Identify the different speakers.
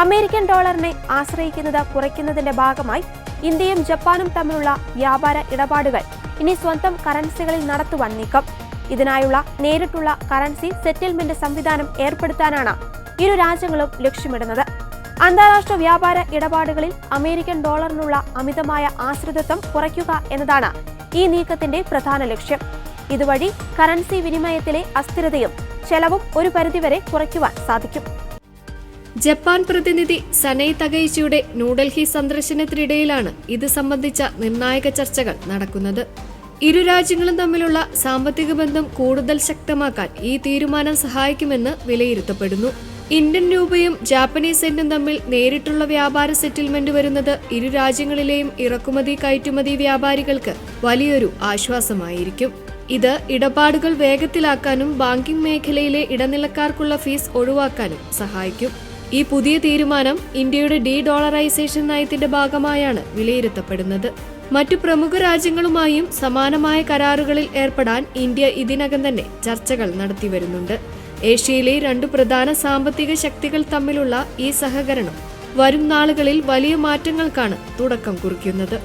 Speaker 1: American ഡോളറിനെ ആശ്രയിക്കുന്നത് കുറയ്ക്കുന്നതിന്റെ ഭാഗമായി ഇന്ത്യയും ജപ്പാനും തമ്മിലുള്ള വ്യാപാര ഇടപാടുകൾ ഇനി സ്വന്തം കറൻസികളിൽ നടത്തുവാൻ നീക്കം. ഇതിനായുള്ള നേരിട്ടുള്ള കറൻസി സെറ്റിൽമെന്റ് സംവിധാനം ഏർപ്പെടുത്താനാണ് ഇരു രാജ്യങ്ങളും ലക്ഷ്യമിടുന്നത്. അന്താരാഷ്ട്ര വ്യാപാര ഇടപാടുകളിൽ അമേരിക്കൻ ഡോളറിനുള്ള അമിതമായ ആശ്രിതത്വം കുറയ്ക്കുക എന്നതാണ് ഈ നീക്കത്തിന്റെ പ്രധാന ലക്ഷ്യം. ഇതുവഴി കറൻസി വിനിമയത്തിലെ അസ്ഥിരതയും ചെലവും ഒരു പരിധിവരെ കുറയ്ക്കുവാൻ സാധിക്കും.
Speaker 2: ജപ്പാൻ പ്രതിനിധി സനൈ തകൈച്ചിയുടെ ന്യൂഡൽഹി സന്ദർശനത്തിനിടയിലാണ് ഇത് സംബന്ധിച്ച നിർണായക ചർച്ചകൾ നടക്കുന്നത്. ഇരു രാജ്യങ്ങളും തമ്മിലുള്ള സാമ്പത്തിക ബന്ധം കൂടുതൽ ശക്തമാക്കാൻ ഈ തീരുമാനം സഹായിക്കുമെന്ന് വിലയിരുത്തപ്പെടുന്നു. ഇന്ത്യൻ രൂപയും ജാപ്പനീസ് യെന്നും തമ്മിൽ നേരിട്ടുള്ള വ്യാപാര സെറ്റിൽമെന്റ് വരുന്നത് ഇരു രാജ്യങ്ങളിലെയും ഇറക്കുമതി കയറ്റുമതി വ്യാപാരികൾക്ക് വലിയൊരു ആശ്വാസമായിരിക്കും. ഇത് ഇടപാടുകൾ വേഗത്തിലാക്കാനും ബാങ്കിംഗ് മേഖലയിലെ ഇടനിലക്കാർക്കുള്ള ഫീസ് ഒഴിവാക്കാനും സഹായിക്കും. ഈ പുതിയ തീരുമാനം ഇന്ത്യയുടെ ഡോളറൈസേഷൻ നയത്തിന്റെ ഭാഗമായാണ് വിലയിരുത്തപ്പെടുന്നത്. മറ്റു പ്രമുഖ രാജ്യങ്ങളുമായും സമാനമായ കരാറുകളിൽ ഏർപ്പെടാൻ ഇന്ത്യ ഇതിനകം തന്നെ ചർച്ചകൾ നടത്തിവരുന്നുണ്ട്. ഏഷ്യയിലെ രണ്ടു പ്രധാന സാമ്പത്തിക ശക്തികൾ തമ്മിലുള്ള ഈ സഹകരണം വരും നാളുകളിൽ വലിയ മാറ്റങ്ങൾക്കാണ് തുടക്കം കുറിക്കുന്നത്.